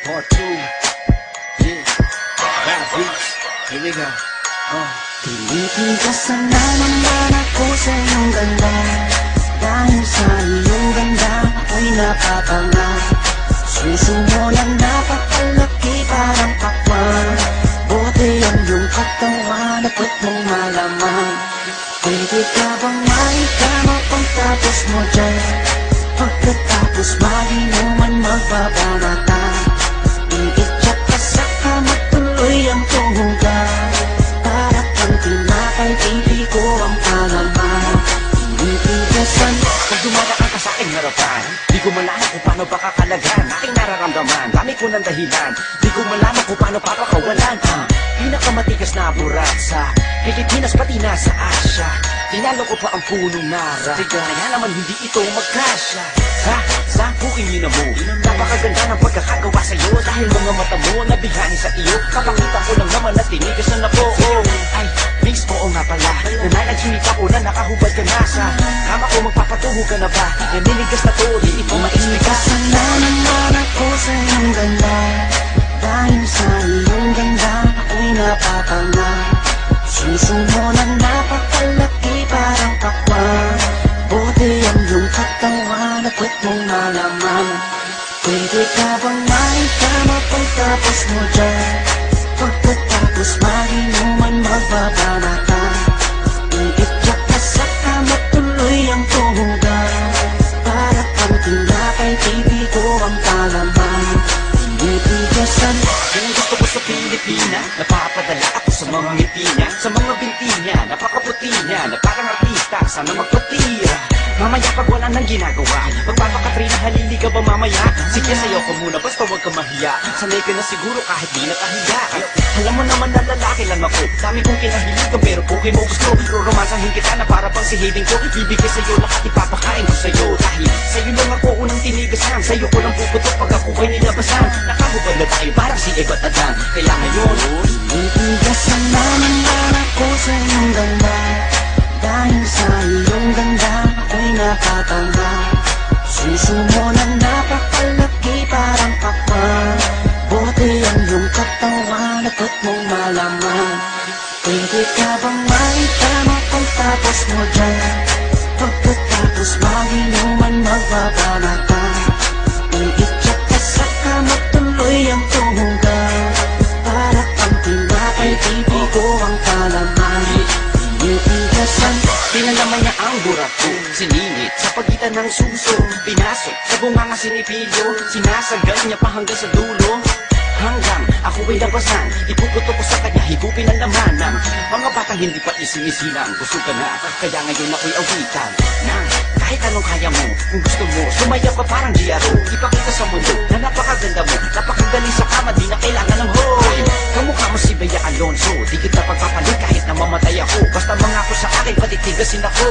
Part 2. Yeah. Bad beats. Here we go. Tinitigasan na naman ako sa iyong ganda. Dahil sa iyong ganda ako'y napapanga. Suso mo na napakalaki parang pakwan. Buti ang iyong katawan at puwet mong malaman. Pwede ka bang maikama pagtapos mo dyan? Pagkatapos maginuman magbabanata. Iitsak ka sa kama tuloy ang tumugan. Para kang tinapay, pipi ko ang palaman. Tinitigasan. Pag dumadaan ka sa aking harapan, di ko malaman kung paano ba kakalagan aking nararamdaman. Dami ko ng dahilan, di ko malaman kung paano papakawalan ang pinakamatigas na burat sa Pilipinas pati na sa Asya. Tinalo ko pa ang punong nara, kaya naman hindi ito magkasya. Sa buking mo, napakaganda ng pagkakagawa sa'yo. Dahil mga mata mo nabihani sa iyo, kapakita ko lang naman na tinigasan ako. Ay, mix mo nga pala, nananagsunita ko na nakahubad ka na sa kama ko. Magpapatuho ka na ba? Naninigas na to, di ito ma-explica. Tinitigasan na naman ako sa iyong ganda. Dahil sa iyong ganda ako'y napapanga. Suso mo na napakalaki parang pakwan. Buti ang iyong katawan at puwet mong malaman. Pwede ka bang maikama pagtapos mo dyan? Pagkatapos maginuman magbabanata. Iityak ka sa kama tuloy ang tumugan. Para kang tinapay, pipi ko ang palaman. Tinitigasan. Kung gusto ko sa Pilipinas, napapadala ako sa mga ngiti niya, sa mga binti niya, napakaputi niya, na parang artista, sana magpatira. Mamaya pag wala nang ginagawa, magpapakatrina, halili ka ba mamaya? Sige, sayo ko muna, basta huwag ka mahiya. Sanay ka na siguro kahit di nakahiya. Alam mo naman na lalaki lang ako, dami kong kinahiligan pero kung mo gusto, romansahin kita na para bang si Hayden ko. Bibigay sa'yo lahat, ipapakain ko sa'yo. Dahil sa'yo lang ako unang tinigasan, sa'yo ko lang puputok pag ako ko'y nilabasan. Nakahubad na tayo parang si Eva at Adan. Kaya ngayon, tinitigasan na naman ako sa iyong ganda. Dahil sa iyong ganda ako'y napapanga. Suso mo na napakalaki parang pakwan. Buti ang iyong katawan at puwet mong malaman. Pwede ka bang maikama pagtapos mo dyan? Pagkatapos maginuman magbabanata. Iitsak ka sa kama tuloy ang tumugan. Para kang tinapay, pipi ko ang palaman. Tinitigasan. pinalamay na ang burak ko, siningit sa pagitan ng suso. Pinasok sa bunganga sinipilyo, sinasagal niya pa hanggang sa dulo. Hanggang ako ay labasan, ipuputo ko sa kanya, higupin ang laman ng mga batang hindi pa isinisilang. Gusto ka na, kaya ngayon ako'y awitan ng kahit anong kaya mo. Kung gusto mo, sumayaw ka parang GRO. Ipakita sa mundo na napakaganda mo, napakagaling sa kama, di na kailangan ng hoy. Kamukha mo si Bea Alonso, di kita pagpapalit kahit na mamatay ako. Basta mangako sa akin, patitigasin ako.